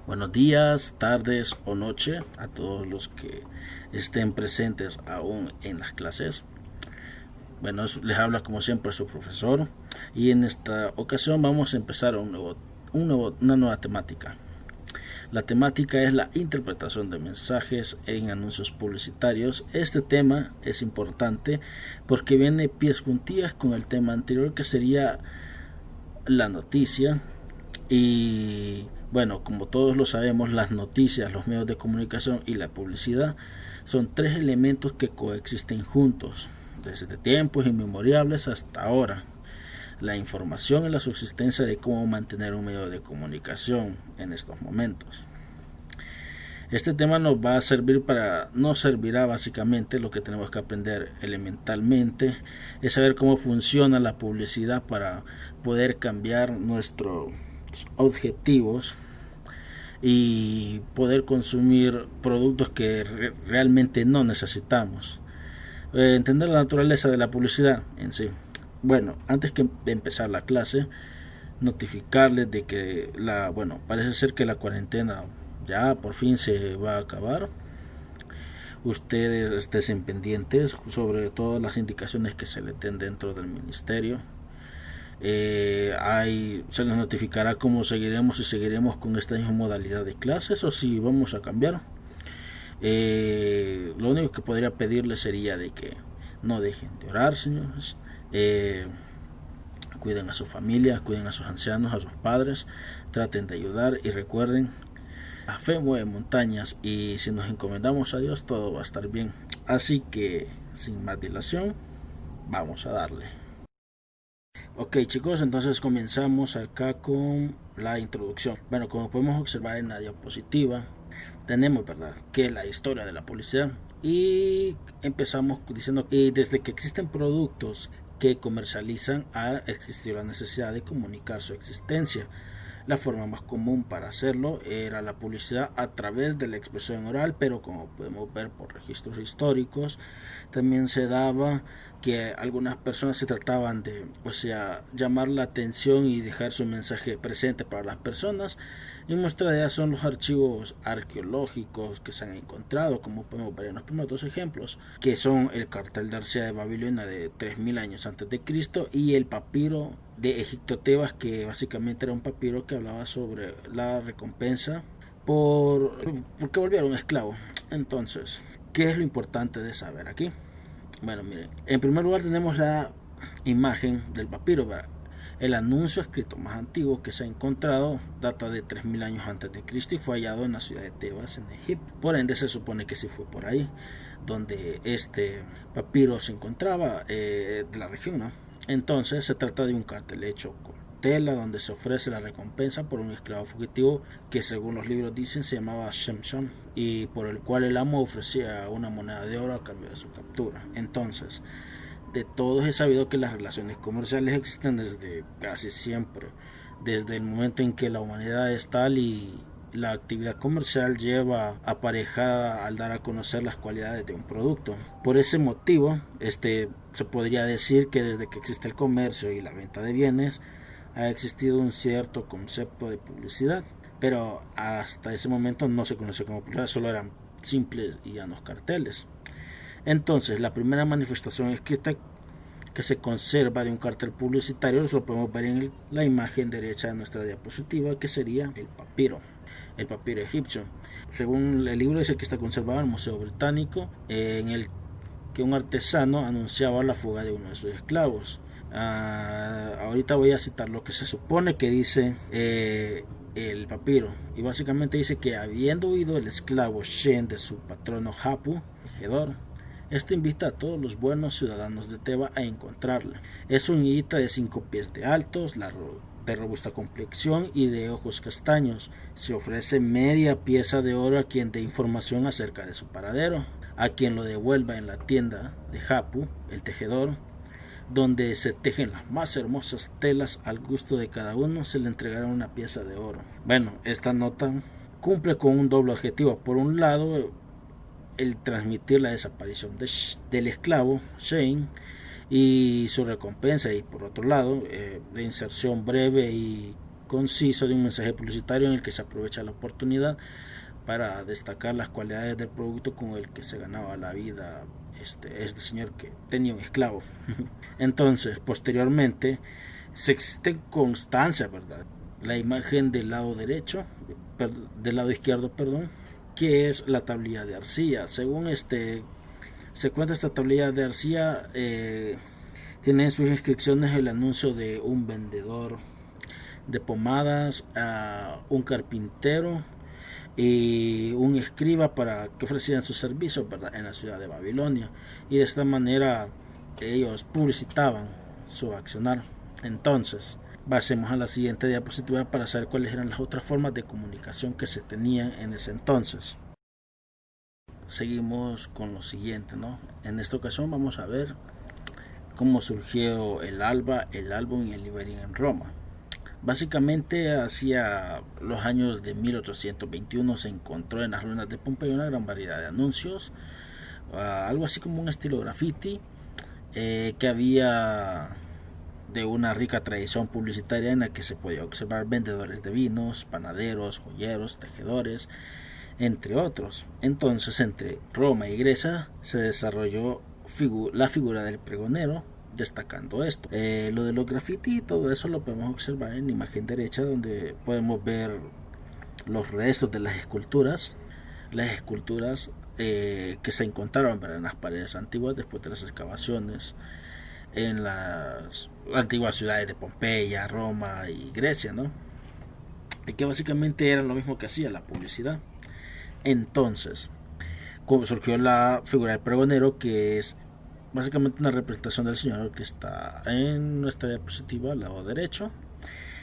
Buenos días, tardes o noche a todos los que estén presentes aún en las clases. Bueno, les habla como siempre su profesor y en esta ocasión vamos a empezar una nueva temática. La temática es la interpretación de mensajes en anuncios publicitarios. Este tema es importante porque viene pies juntillas con el tema anterior, que sería la noticia. Y bueno, como todos lo sabemos, las noticias, los medios de comunicación y la publicidad son tres elementos que coexisten juntos desde tiempos inmemorables hasta ahora. La información y la subsistencia de cómo mantener un medio de comunicación en estos momentos. Este tema nos servirá básicamente. Lo que tenemos que aprender elementalmente es saber cómo funciona la publicidad para poder cambiar nuestros objetivos y poder consumir productos que realmente no necesitamos. Entender la naturaleza de la publicidad en sí. Bueno, antes de empezar la clase, notificarles de que parece ser que la cuarentena ya por fin se va a acabar. Ustedes estén pendientes sobre todas las indicaciones que se le den dentro del ministerio. Se les notificará cómo seguiremos, si seguiremos con esta misma modalidad de clases o si vamos a cambiar. Lo único que podría pedirles sería de que no dejen de orar, señores. Cuiden a su familia, cuiden a sus ancianos, a sus padres, traten de ayudar y recuerden, la fe mueve montañas y si nos encomendamos a Dios todo va a estar bien. Así que sin más dilación, vamos a darle. Ok, chicos, entonces comenzamos acá con la introducción. Bueno, como podemos observar en la diapositiva, tenemos, ¿verdad?, que la historia de la publicidad, y empezamos diciendo que desde que existen productos que comercializan ha existido la necesidad de comunicar su existencia. La forma más común para hacerlo era la publicidad a través de la expresión oral, pero como podemos ver por registros históricos, también se daba que algunas personas se trataban de, llamar la atención y dejar su mensaje presente para las personas. Y muestra de ellas son los archivos arqueológicos que se han encontrado, como podemos ver en los primeros dos ejemplos, que son el cartel de Arcea de Babilonia de 3000 años antes de Cristo y el papiro de Egipto Tebas, que básicamente era un papiro que hablaba sobre la recompensa porque volvieron esclavos. Entonces, ¿qué es lo importante de saber aquí? Bueno, miren, en primer lugar tenemos la imagen del papiro, ¿verdad? El anuncio escrito más antiguo que se ha encontrado data de 3000 años antes de Cristo y fue hallado en la ciudad de Tebas, en Egipto. Por ende, se supone que sí fue por ahí donde este papiro se encontraba, de la región, ¿no? Entonces, se trata de un cartel hecho con tela donde se ofrece la recompensa por un esclavo fugitivo que, según los libros dicen, se llamaba Shemsham, y por el cual el amo ofrecía una moneda de oro a cambio de su captura. Entonces, de todos es sabido que las relaciones comerciales existen desde casi siempre, desde el momento en que la humanidad es tal, y la actividad comercial lleva aparejada al dar a conocer las cualidades de un producto. Por ese motivo, se podría decir que desde que existe el comercio y la venta de bienes, ha existido un cierto concepto de publicidad, pero hasta ese momento no se conocía como publicidad, solo eran simples y llanos carteles. Entonces, la primera manifestación escrita que se conserva de un cartel publicitario lo podemos ver en la imagen derecha de nuestra diapositiva, que sería el papiro egipcio. Según el libro, dice que está conservado en el Museo Británico, en el que un artesano anunciaba la fuga de uno de sus esclavos. Ahorita voy a citar lo que se supone que dice el papiro, y básicamente dice que habiendo huido el esclavo Shen de su patrono Hapu, tejedor, este invita a todos los buenos ciudadanos de Teba a encontrarle. Es un hita de 5 pies de altos, de robusta complexión y de ojos castaños. Se ofrece media pieza de oro a quien dé información acerca de su paradero. A quien lo devuelva en la tienda de Hapu, el tejedor, donde se tejen las más hermosas telas al gusto de cada uno, se le entregará una pieza de oro. Bueno, esta nota cumple con un doble objetivo. Por un lado, el transmitir la desaparición del esclavo Shane y su recompensa, y por otro lado, la inserción breve y conciso de un mensaje publicitario en el que se aprovecha la oportunidad para destacar las cualidades del producto con el que se ganaba la vida este señor que tenía un esclavo. Entonces, posteriormente, se existe constancia, ¿verdad? La imagen del lado derecho, del lado izquierdo, perdón, que es la tablilla de arcilla. Según se cuenta esta tablilla de arcilla, tiene en sus inscripciones el anuncio de un vendedor de pomadas, un carpintero y un escriba para que ofrecieran sus servicios, ¿verdad?, en la ciudad de Babilonia, y de esta manera ellos publicitaban su accionar. Entonces, pasemos a la siguiente diapositiva para saber cuáles eran las otras formas de comunicación que se tenían en ese entonces. Seguimos con lo siguiente, ¿no? En esta ocasión vamos a ver cómo surgió el Alba, el Album y el Liberian en Roma. Básicamente, hacia los años de 1821 se encontró en las ruinas de Pompeya una gran variedad de anuncios, algo así como un estilo graffiti, que había de una rica tradición publicitaria en la que se podía observar vendedores de vinos, panaderos, joyeros, tejedores, entre otros. Entonces, entre Roma y Grecia se desarrolló la figura del pregonero, destacando esto. Lo de los graffiti y todo eso lo podemos observar en la imagen derecha, donde podemos ver los restos de las esculturas que se encontraron en las paredes antiguas después de las excavaciones en las antiguas ciudades de Pompeya, Roma y Grecia, ¿no? Y que básicamente era lo mismo que hacía la publicidad. Entonces, como surgió la figura del pregonero, que es básicamente una representación del señor que está en nuestra diapositiva al lado derecho.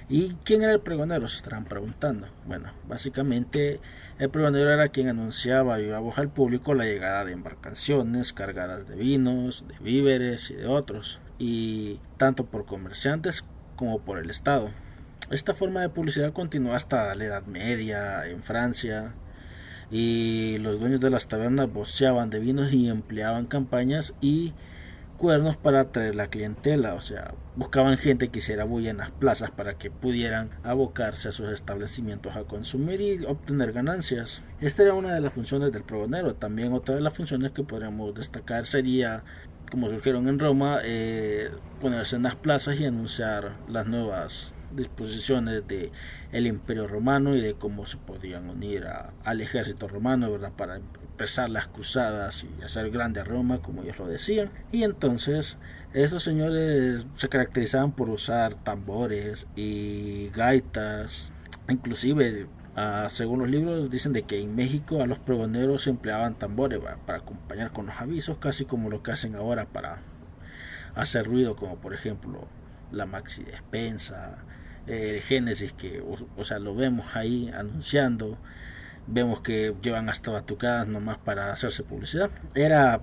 ¿Y quién era el pregonero? Se estarán preguntando. Bueno, básicamente el pregonero era quien anunciaba y voz al público la llegada de embarcaciones cargadas de vinos, de víveres y de otros, y tanto por comerciantes como por el Estado. Esta forma de publicidad continuó hasta la Edad Media en Francia, y los dueños de las tabernas voceaban de vinos y empleaban campañas y cuernos para atraer la clientela, o sea, buscaban gente que hiciera bulla en las plazas para que pudieran abocarse a sus establecimientos a consumir y obtener ganancias. Esta era una de las funciones del pregonero. También otra de las funciones que podríamos destacar sería, como surgieron en Roma, ponerse en las plazas y anunciar las nuevas disposiciones de el Imperio Romano y de cómo se podían unir al ejército romano, ¿verdad?, para empezar las cruzadas y hacer grande a Roma, como ellos lo decían. Y entonces estos señores se caracterizaban por usar tambores y gaitas. Inclusive, según los libros, dicen de que en México a los pregoneros se empleaban tambores para acompañar con los avisos, casi como lo que hacen ahora para hacer ruido, como por ejemplo la Maxi Despensa, Génesis, que o sea, lo vemos ahí anunciando. Vemos que llevan hasta batucadas nomás para hacerse publicidad. Era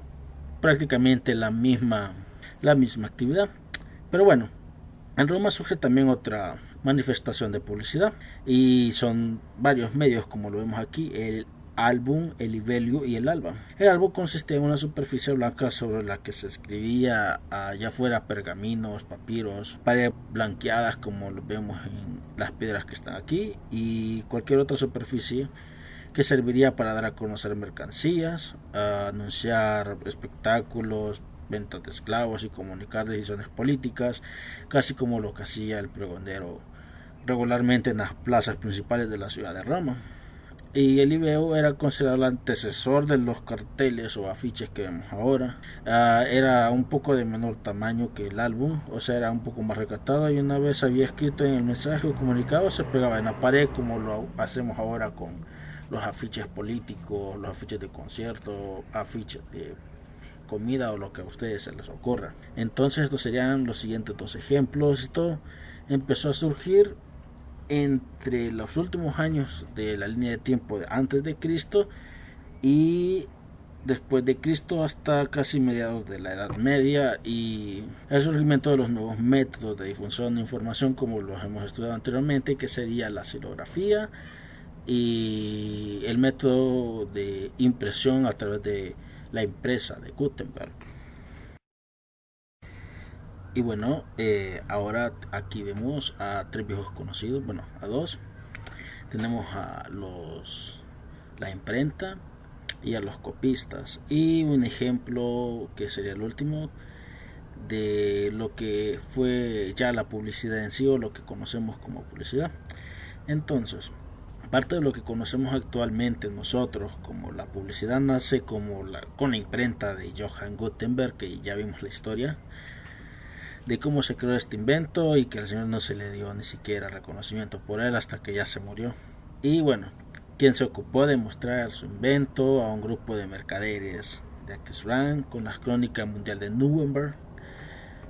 prácticamente la misma actividad. Pero bueno, en Roma surge también otra manifestación de publicidad, y son varios medios, como lo vemos aquí: el álbum, el libelio y el alba. El álbum consistía en una superficie blanca sobre la que se escribía, ya fuera pergaminos, papiros, paredes blanqueadas como lo vemos en las piedras que están aquí, y cualquier otra superficie que serviría para dar a conocer mercancías, anunciar espectáculos, ventas de esclavos y comunicar decisiones políticas, casi como lo que hacía el pregonero regularmente en las plazas principales de la ciudad de Roma. Y el libeo era considerado el antecesor de los carteles o afiches que vemos ahora. Era un poco de menor tamaño que el álbum, o sea, era un poco más recatado, y una vez había escrito en el mensaje o comunicado, se pegaba en la pared, como lo hacemos ahora con los afiches políticos, los afiches de concierto, afiches de comida o lo que a ustedes se les ocurra. Entonces estos serían los siguientes dos ejemplos. Esto empezó a surgir entre los últimos años de la línea de tiempo de antes de Cristo y después de Cristo, hasta casi mediados de la Edad Media, y el surgimiento de los nuevos métodos de difusión de información, como los hemos estudiado anteriormente, que sería la xilografía y el método de impresión a través de la impresa de Gutenberg. Y bueno, ahora aquí vemos a tres viejos conocidos, bueno, a dos. Tenemos a la imprenta y a los copistas. Y un ejemplo que sería el último de lo que fue ya la publicidad en sí, o lo que conocemos como publicidad. Entonces, parte de lo que conocemos actualmente nosotros como la publicidad nace con la imprenta de Johann Gutenberg, que ya vimos la historia de cómo se creó este invento y que al señor no se le dio ni siquiera reconocimiento por él hasta que ya se murió. Y bueno, quien se ocupó de mostrar su invento a un grupo de mercaderes de Aquisgrán con la Crónica Mundial de Nuremberg,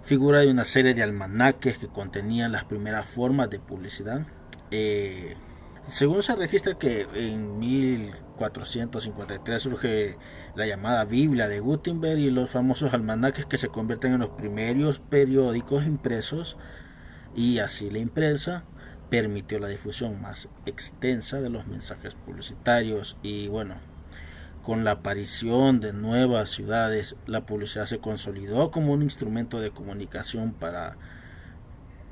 figura de una serie de almanaques que contenían las primeras formas de publicidad. Según se registra que en 1453 surge la llamada Biblia de Gutenberg y los famosos almanaques que se convierten en los primeros periódicos impresos, y así la impresa permitió la difusión más extensa de los mensajes publicitarios. Y bueno, con la aparición de nuevas ciudades, la publicidad se consolidó como un instrumento de comunicación para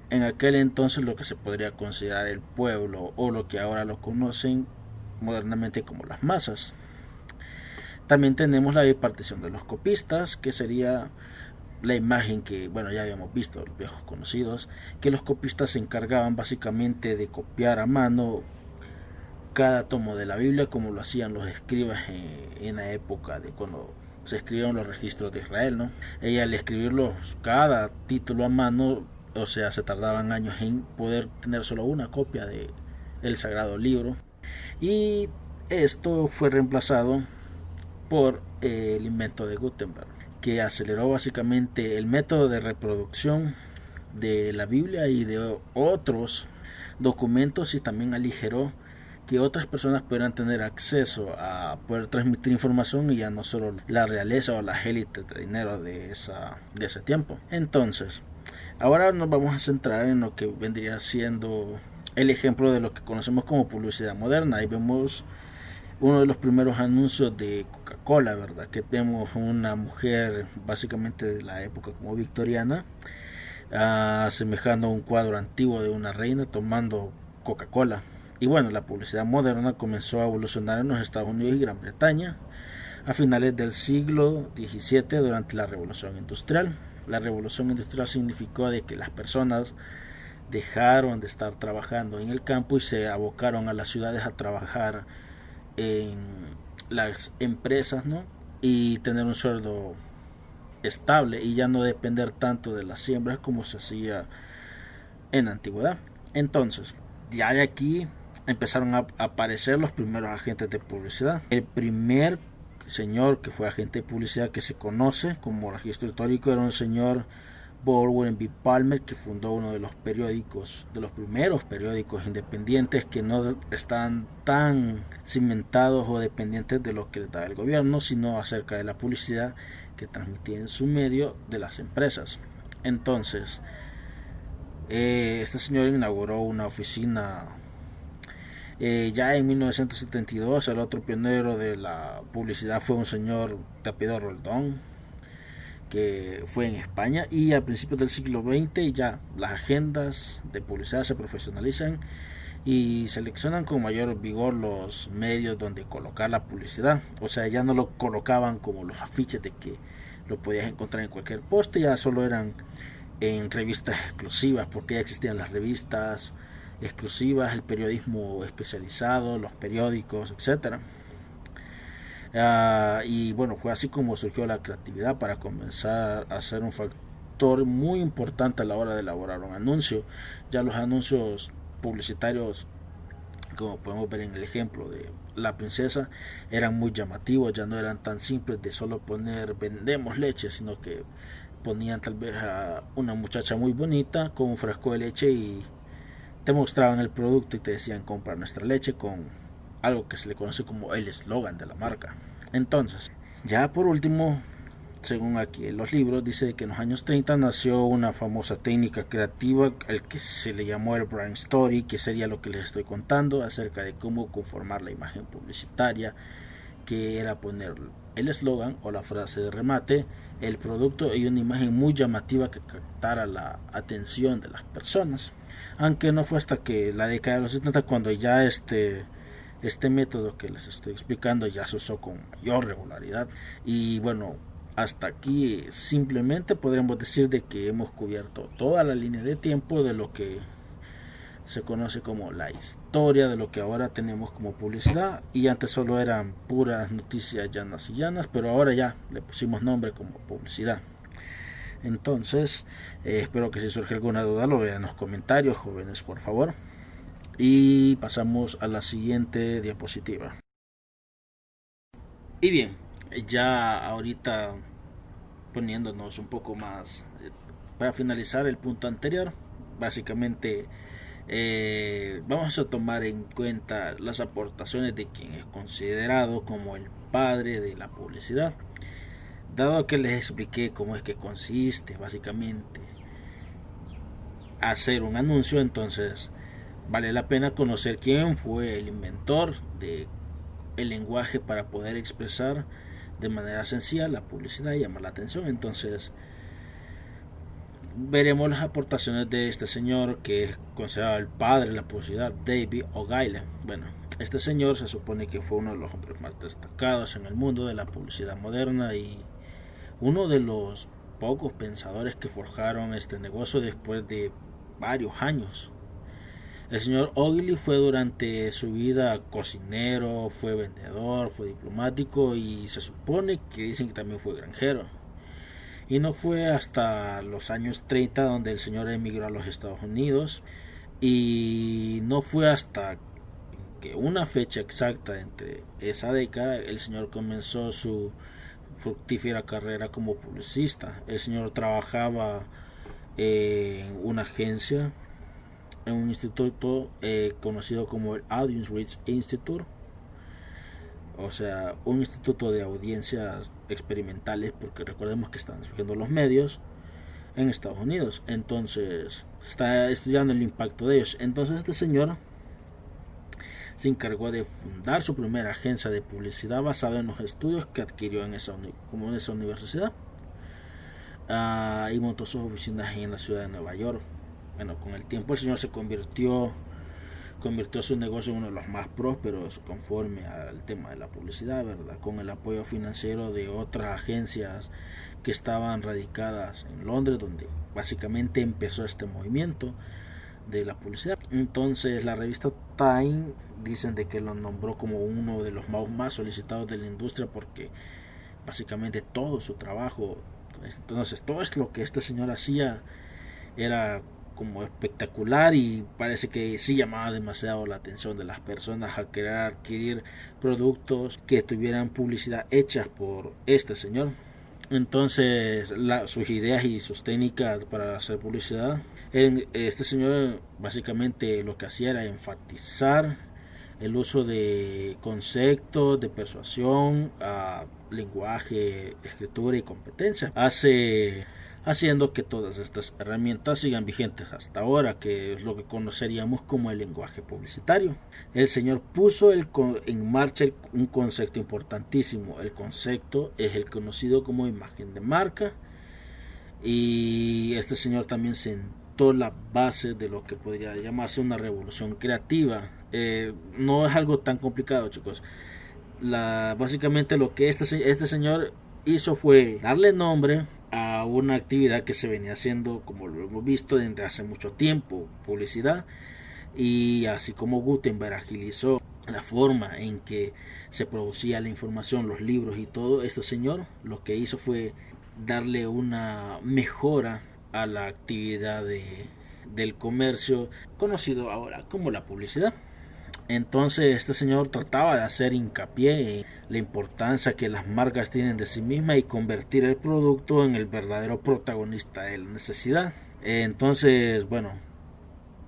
en aquel entonces lo que se podría considerar el pueblo, o lo que ahora lo conocen modernamente como las masas. También tenemos la bipartición de los copistas, que sería la imagen que, bueno, ya habíamos visto, los viejos conocidos, que los copistas se encargaban básicamente de copiar a mano cada tomo de la Biblia, como lo hacían los escribas en la época de cuando se escribieron los registros de Israel, ¿no? Y al escribirlos cada título a mano, o sea, se tardaban años en poder tener solo una copia de el sagrado libro. Y esto fue reemplazado por el invento de Gutenberg, que aceleró básicamente el método de reproducción de la Biblia y de otros documentos, y también aligeró que otras personas pudieran tener acceso a poder transmitir información, y ya no solo la realeza o las élites de dinero de ese tiempo. Entonces, ahora nos vamos a centrar en lo que vendría siendo el ejemplo de lo que conocemos como publicidad moderna. Ahí vemos uno de los primeros anuncios de Coca-Cola, ¿verdad? Que vemos una mujer básicamente de la época como victoriana, asemejando a un cuadro antiguo de una reina tomando Coca-Cola. Y bueno, la publicidad moderna comenzó a evolucionar en los Estados Unidos y Gran Bretaña a finales del siglo XVII durante la Revolución Industrial. La Revolución Industrial significó de que las personas dejaron de estar trabajando en el campo y se abocaron a las ciudades a trabajar en las empresas, ¿no? Y tener un sueldo estable y ya no depender tanto de las siembras como se hacía en la antigüedad. Entonces, ya de aquí empezaron a aparecer los primeros agentes de publicidad. El primer señor que fue agente de publicidad que se conoce como registro histórico era un señor Baldwin B. Palmer, que fundó uno de los periódicos, de los primeros periódicos independientes que no están tan cimentados o dependientes de lo que les da el gobierno, sino acerca de la publicidad que transmitía en su medio de las empresas. Entonces, este señor inauguró una oficina ya en 1972. El otro pionero de la publicidad fue un señor de apellido Roldán, que fue en España. Y a principios del siglo XX ya las agendas de publicidad se profesionalizan y seleccionan con mayor vigor los medios donde colocar la publicidad. O sea, ya no lo colocaban como los afiches de que lo podías encontrar en cualquier poste, ya solo eran en revistas exclusivas, porque ya existían las revistas exclusivas, el periodismo especializado, los periódicos, etcétera. Y bueno, fue así como surgió la creatividad para comenzar a ser un factor muy importante a la hora de elaborar un anuncio. Ya los anuncios publicitarios, como podemos ver en el ejemplo de la princesa, eran muy llamativos, ya no eran tan simples de solo poner vendemos leche, sino que ponían tal vez a una muchacha muy bonita con un frasco de leche y te mostraban el producto y te decían compra nuestra leche, con algo que se le conoce como el eslogan de la marca. Entonces, ya por último, según aquí en los libros, dice que en los años 30 nació una famosa técnica creativa al que se le llamó el brand story, que sería lo que les estoy contando acerca de cómo conformar la imagen publicitaria, que era poner el eslogan o la frase de remate, el producto y una imagen muy llamativa que captara la atención de las personas. Aunque no fue hasta que la década de los 70 cuando ya este método que les estoy explicando ya se usó con mayor regularidad. Y bueno, hasta aquí simplemente podríamos decir de que hemos cubierto toda la línea de tiempo de lo que se conoce como la historia de lo que ahora tenemos como publicidad, y antes solo eran puras noticias llanas y llanas, pero ahora ya le pusimos nombre como publicidad. Entonces espero que si surge alguna duda lo vean en los comentarios, jóvenes, por favor, y pasamos a la siguiente diapositiva. Y bien, ya ahorita poniéndonos un poco más para finalizar el punto anterior, básicamente vamos a tomar en cuenta las aportaciones de quien es considerado como el padre de la publicidad. Dado que les expliqué cómo es que consiste básicamente hacer un anuncio, entonces vale la pena conocer quién fue el inventor de el lenguaje para poder expresar de manera sencilla la publicidad y llamar la atención. Entonces veremos las aportaciones de este señor que es considerado el padre de la publicidad, David O'Reilly. Bueno, este señor se supone que fue uno de los hombres más destacados en el mundo de la publicidad moderna y uno de los pocos pensadores que forjaron este negocio después de varios años. El señor O'Reilly fue durante su vida cocinero, fue vendedor, fue diplomático y se supone que dicen que también fue granjero. Y no fue hasta los años 30 donde el señor emigró a los Estados Unidos, y no fue hasta que una fecha exacta entre esa década el señor comenzó su fructífera carrera como publicista. El señor trabajaba en una agencia, en un instituto conocido como el Audience Research Institute, o sea, un instituto de audiencias experimentales, porque recordemos que están surgiendo los medios en Estados Unidos, entonces está estudiando el impacto de ellos. Entonces este señor se encargó de fundar su primera agencia de publicidad basada en los estudios que adquirió en esa universidad, y montó sus oficinas en la ciudad de Nueva York. Bueno, con el tiempo el señor se convirtió su negocio en uno de los más prósperos conforme al tema de la publicidad, ¿verdad? Con el apoyo financiero de otras agencias que estaban radicadas en Londres, donde básicamente empezó este movimiento de la publicidad. Entonces la revista Time dicen de que lo nombró como uno de los más solicitados de la industria porque básicamente todo su trabajo, entonces todo es lo que este señor hacía era como espectacular, y parece que sí llamaba demasiado la atención de las personas al querer adquirir productos que tuvieran publicidad hechas por este señor. Entonces sus ideas y sus técnicas para hacer publicidad, este señor básicamente lo que hacía era enfatizar el uso de conceptos de persuasión, lenguaje, escritura y competencia, haciendo que todas estas herramientas sigan vigentes hasta ahora, que es lo que conoceríamos como el lenguaje publicitario. El señor puso en marcha un concepto importantísimo. El concepto es el conocido como imagen de marca, y este señor también sentó la base de lo que podría llamarse una revolución creativa. No es algo tan complicado, chicos. Básicamente lo que este señor hizo fue darle nombre a una actividad que se venía haciendo, como lo hemos visto desde hace mucho tiempo, publicidad. Y así como Gutenberg agilizó la forma en que se producía la información, los libros y todo, este señor lo que hizo fue darle una mejora a la actividad del comercio, conocido ahora como la publicidad. Entonces este señor trataba de hacer hincapié en la importancia que las marcas tienen de sí mismas y convertir el producto en el verdadero protagonista de la necesidad. Entonces, bueno,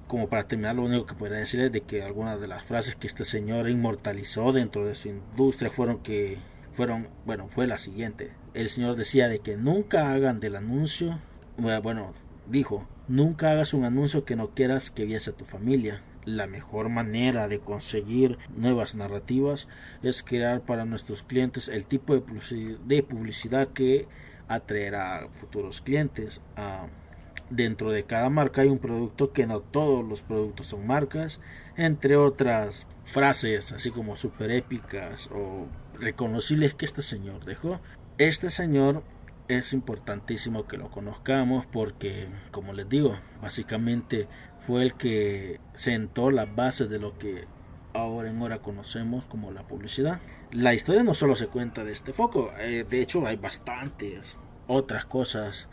como para terminar, lo único que podría decir es de que algunas de las frases que este señor inmortalizó dentro de su industria fue la siguiente. El señor decía de que nunca hagan del anuncio, dijo, nunca hagas un anuncio que no quieras que viese a tu familia. la mejor manera de conseguir nuevas narrativas es crear para nuestros clientes el tipo de publicidad que atraerá a futuros clientes. Dentro de cada marca hay un producto, que no todos los productos son marcas, entre otras frases así como super épicas o reconocibles que este señor dejó. Este señor es importantísimo que lo conozcamos porque, como les digo, básicamente fue el que sentó las bases de lo que ahora en hora conocemos como la publicidad. La historia no solo se cuenta de este foco, de hecho hay bastantes otras cosas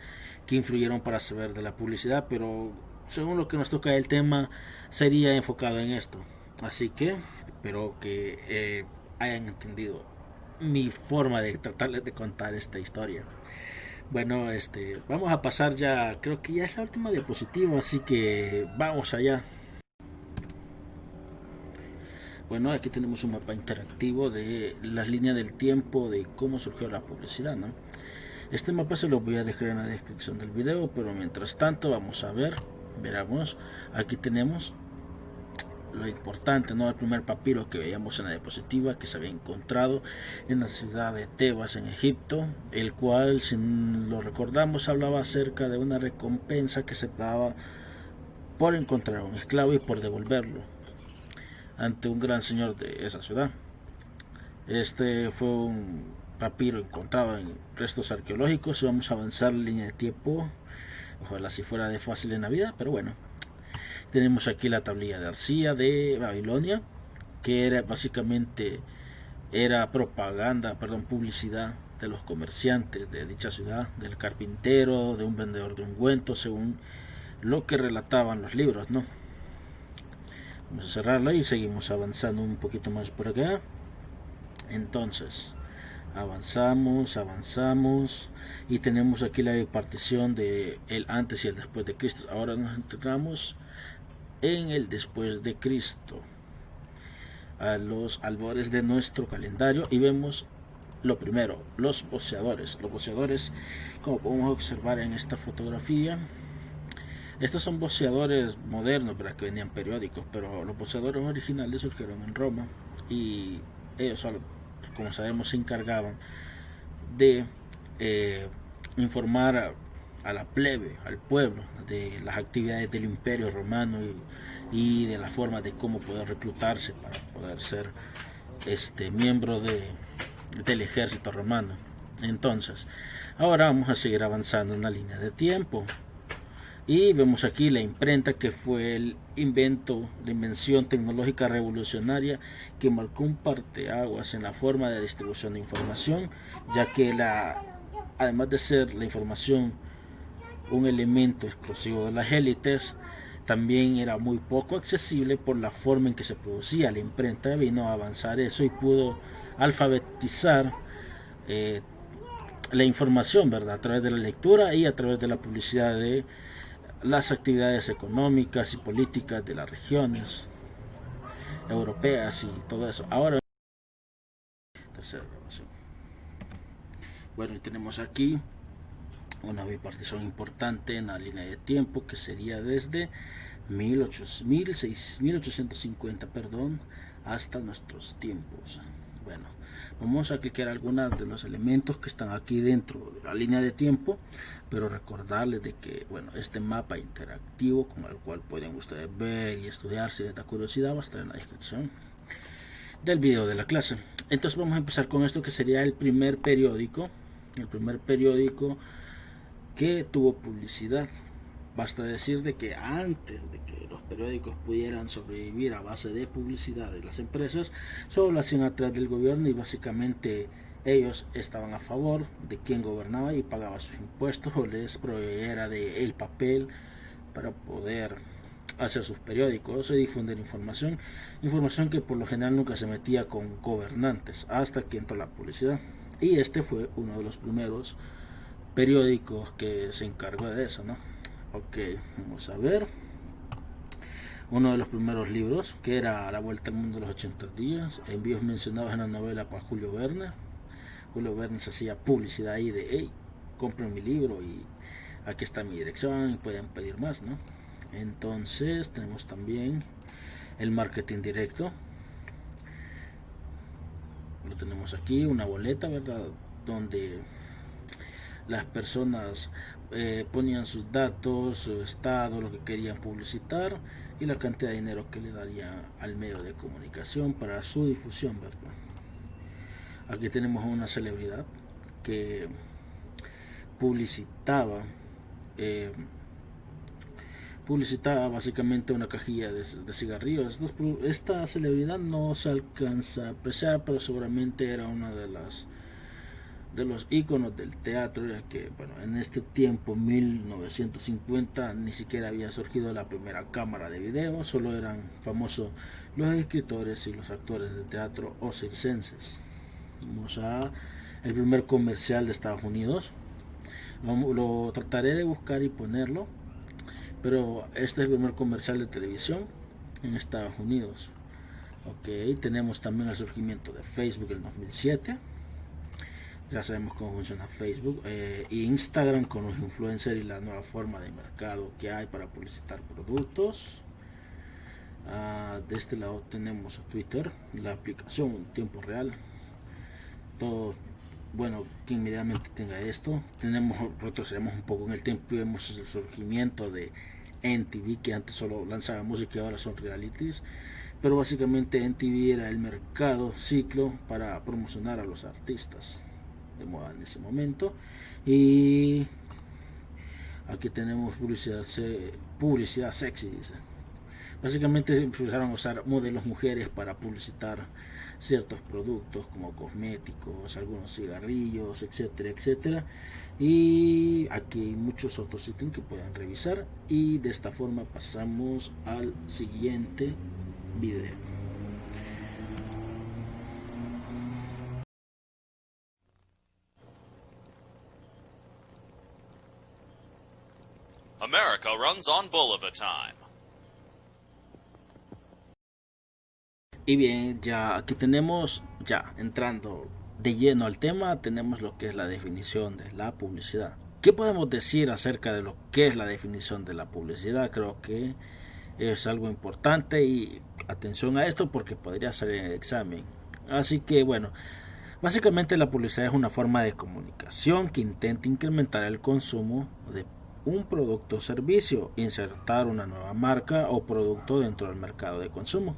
que influyeron para saber de la publicidad, pero según lo que nos toca el tema sería enfocado en esto. Así que espero que hayan entendido mi forma de tratarles de contar esta historia. Bueno, vamos a pasar ya, creo que ya es la última diapositiva, así que vamos allá. Bueno, aquí tenemos un mapa interactivo de las líneas del tiempo de cómo surgió la publicidad, ¿no? Este mapa se lo voy a dejar en la descripción del video, pero mientras tanto vamos a veramos, aquí tenemos lo importante, ¿no? El primer papiro que veíamos en la diapositiva, que se había encontrado en la ciudad de Tebas, en Egipto, el cual, si lo recordamos, hablaba acerca de una recompensa que se daba por encontrar a un esclavo y por devolverlo ante un gran señor de esa ciudad. Este fue un papiro encontrado en restos arqueológicos. Vamos a avanzar la línea de tiempo, ojalá si fuera de fácil en la vida, pero bueno. Tenemos aquí la tablilla de arcilla de Babilonia, que era básicamente publicidad de los comerciantes de dicha ciudad, del carpintero, de un vendedor de ungüentos, según lo que relataban los libros, ¿no? Vamos a cerrarla y seguimos avanzando un poquito más por acá. Entonces, avanzamos y tenemos aquí la partición de el antes y el después de Cristo. Ahora nos entramos en el después de Cristo, a los albores de nuestro calendario, y vemos lo primero, los boceadores. Los boceadores, como podemos observar en esta fotografía, estos son boceadores modernos, ¿verdad?, que venían periódicos, pero los boceadores originales surgieron en Roma y ellos solo, como sabemos, se encargaban de informar a la plebe, al pueblo, de las actividades del imperio romano y de la forma de cómo poder reclutarse para poder ser miembro del ejército romano. Entonces, ahora vamos a seguir avanzando en la línea de tiempo. Y vemos aquí la imprenta, que fue la invención tecnológica revolucionaria que marcó un parteaguas en la forma de distribución de información, ya que además de ser la información un elemento exclusivo de las élites, también era muy poco accesible por la forma en que se producía. La imprenta vino a avanzar eso y pudo alfabetizar la información, ¿verdad?, a través de la lectura y a través de la publicidad de las actividades económicas y políticas de las regiones europeas y todo eso. Ahora, tercera grabación. Bueno, y tenemos aquí una bipartición importante en la línea de tiempo, que sería desde 1850 hasta nuestros tiempos. Bueno, vamos a clicar algunos de los elementos que están aquí dentro de la línea de tiempo, pero recordarles de que, bueno, este mapa interactivo con el cual pueden ustedes ver y estudiar si les da curiosidad va a estar en la descripción del video de la clase. Entonces vamos a empezar con esto, que sería el primer periódico que tuvo publicidad. Basta decir de que antes de que los periódicos pudieran sobrevivir a base de publicidad de las empresas, solo lo hacían atrás del gobierno, y básicamente ellos estaban a favor de quien gobernaba y pagaba sus impuestos o les proveía de el papel para poder hacer sus periódicos y difundir información que por lo general nunca se metía con gobernantes hasta que entró la publicidad. Y este fue uno de los primeros periódicos que se encargó de eso, ¿no? Ok, vamos a ver. Uno de los primeros libros, que era La Vuelta al Mundo en los 80 días, envíos mencionados en la novela por Julio Verne. Julio Verne se hacía publicidad ahí de, hey, compren mi libro y aquí está mi dirección y pueden pedir más, ¿no? Entonces tenemos también el marketing directo. Lo tenemos aquí, una boleta, ¿verdad? Donde las personas ponían sus datos, su estado, lo que querían publicitar y la cantidad de dinero que le daría al medio de comunicación para su difusión, ¿verdad? Aquí tenemos a una celebridad que publicitaba eh, publicitaba básicamente una cajilla de cigarrillos. Esta celebridad no se alcanza a apreciar, pero seguramente era una de los íconos del teatro, ya que bueno, en este tiempo, 1950, ni siquiera había surgido la primera cámara de video, solo eran famosos los escritores y los actores de teatro o circenses. Vamos a el primer comercial de Estados Unidos. Lo trataré de buscar y ponerlo, pero este es el primer comercial de televisión en Estados Unidos. Ok, tenemos también el surgimiento de Facebook en 2007. Ya sabemos cómo funciona Facebook, y Instagram con los influencers y la nueva forma de mercado que hay para publicitar productos. De este lado tenemos a Twitter, la aplicación en tiempo real. Todos, bueno, que inmediatamente tenga esto. Retrocedemos un poco en el tiempo y vemos el surgimiento de MTV, que antes solo lanzaba música y ahora son realities. Pero básicamente MTV era el mercado ciclo para promocionar a los artistas de moda en ese momento. Y aquí tenemos publicidad sexy, dice. Básicamente empezaron a usar modelos mujeres para publicitar ciertos productos como cosméticos, algunos cigarrillos, etcétera, etcétera. Y aquí hay muchos otros ítems que pueden revisar. Y de esta forma pasamos al siguiente video. America runs on Bolivar time. Y bien, ya aquí tenemos, ya entrando de lleno al tema, tenemos lo que es la definición de la publicidad. ¿Qué podemos decir acerca de lo que es la definición de la publicidad? Creo que es algo importante y atención a esto porque podría salir en el examen. Así que bueno, básicamente la publicidad es una forma de comunicación que intenta incrementar el consumo de un producto o servicio, insertar una nueva marca o producto dentro del mercado de consumo,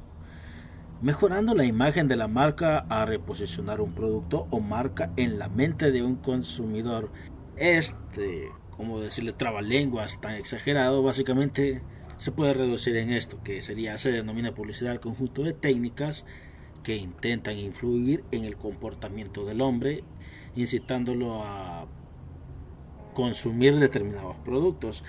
mejorando la imagen de la marca a reposicionar un producto o marca en la mente de un consumidor. Como decirle trabalenguas tan exagerado, básicamente se puede reducir en esto, que se denomina publicidad al conjunto de técnicas que intentan influir en el comportamiento del hombre, incitándolo a consumir determinados productos.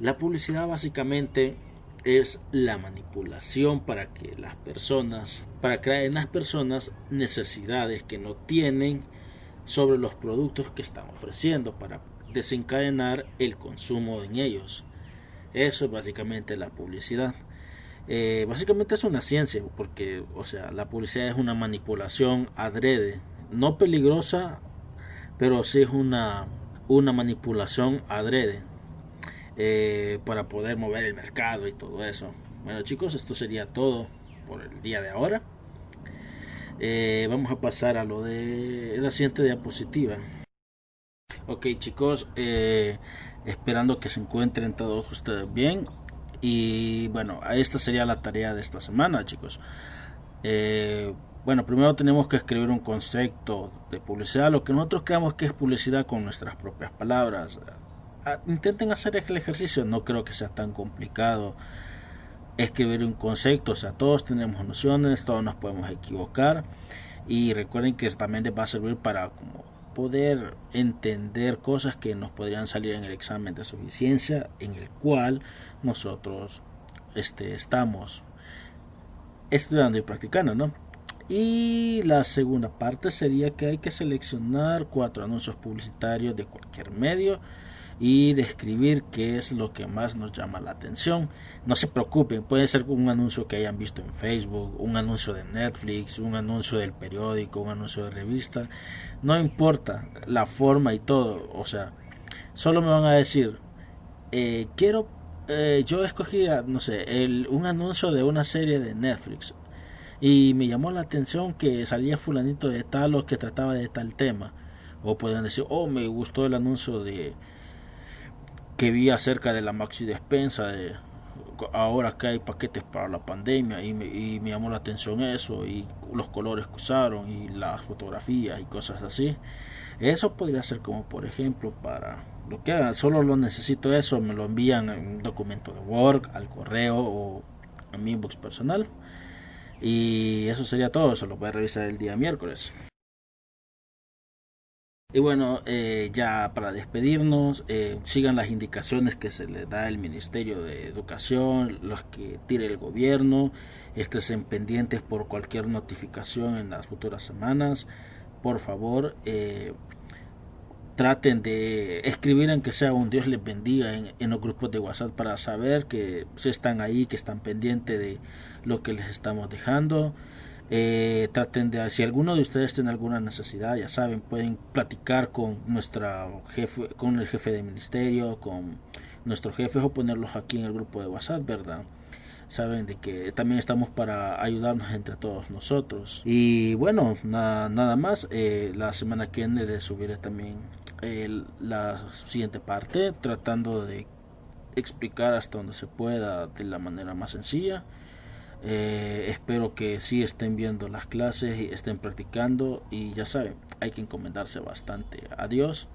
La publicidad básicamente es la manipulación para crear en las personas necesidades que no tienen sobre los productos que están ofreciendo para desencadenar el consumo en ellos. Eso es básicamente la publicidad. Básicamente es una ciencia porque, o sea, la publicidad es una manipulación adrede, no peligrosa, pero sí es una manipulación adrede, para poder mover el mercado y todo eso. Bueno chicos, esto sería todo por el día de ahora. Vamos a pasar a lo de la siguiente diapositiva. Ok chicos, esperando que se encuentren todos ustedes bien. Y bueno, esta sería la tarea de esta semana chicos. Bueno, primero tenemos que escribir un concepto de publicidad, lo que nosotros creamos que es publicidad con nuestras propias palabras. Intenten hacer el ejercicio, no creo que sea tan complicado escribir un concepto, o sea, todos tenemos nociones, todos nos podemos equivocar y recuerden que también les va a servir para como poder entender cosas que nos podrían salir en el examen de suficiencia en el cual nosotros estamos estudiando y practicando, ¿no? Y la segunda parte sería que hay que seleccionar 4 anuncios publicitarios de cualquier medio y describir qué es lo que más nos llama la atención. No se preocupen, puede ser un anuncio que hayan visto en Facebook, un anuncio de Netflix, un anuncio del periódico, un anuncio de revista, no importa la forma y todo, o sea, solo me van a decir quiero Yo escogía, no sé, un anuncio de una serie de Netflix y me llamó la atención que salía fulanito de tal o que trataba de tal tema. O pueden decir, oh, me gustó el anuncio de que vi acerca de la Maxi Despensa, de ahora que hay paquetes para la pandemia y me llamó la atención eso y los colores que usaron y las fotografías y cosas así. Eso podría ser como por ejemplo para lo que hagan, solo lo necesito eso, me lo envían en un documento de Word, al correo o a mi inbox personal y eso sería todo, se lo voy a revisar el día miércoles. Y bueno, ya para despedirnos, sigan las indicaciones que se le da el Ministerio de Educación, los que tire el gobierno, estén pendientes por cualquier notificación en las futuras semanas. Por favor, traten de escribir en que sea un Dios les bendiga en los grupos de WhatsApp para saber que si están ahí, que están pendientes de lo que les estamos dejando. Traten de, si alguno de ustedes tiene alguna necesidad, ya saben, pueden platicar con nuestra jefe, con el jefe de ministerio, con nuestros jefes o ponerlos aquí en el grupo de WhatsApp, ¿verdad? Saben de que también estamos para ayudarnos entre todos nosotros. Y bueno, nada más. La semana que viene les subiré también la siguiente parte, tratando de explicar hasta donde se pueda de la manera más sencilla. Espero que sí estén viendo las clases y estén practicando y ya saben, hay que encomendarse bastante a Dios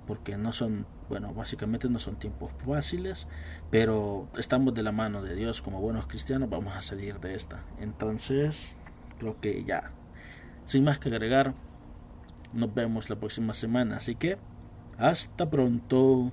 porque no son, bueno, básicamente no son tiempos fáciles, pero estamos de la mano de Dios como buenos cristianos, vamos a salir de esta. Entonces, creo que ya, sin más que agregar, nos vemos la próxima semana, así que hasta pronto.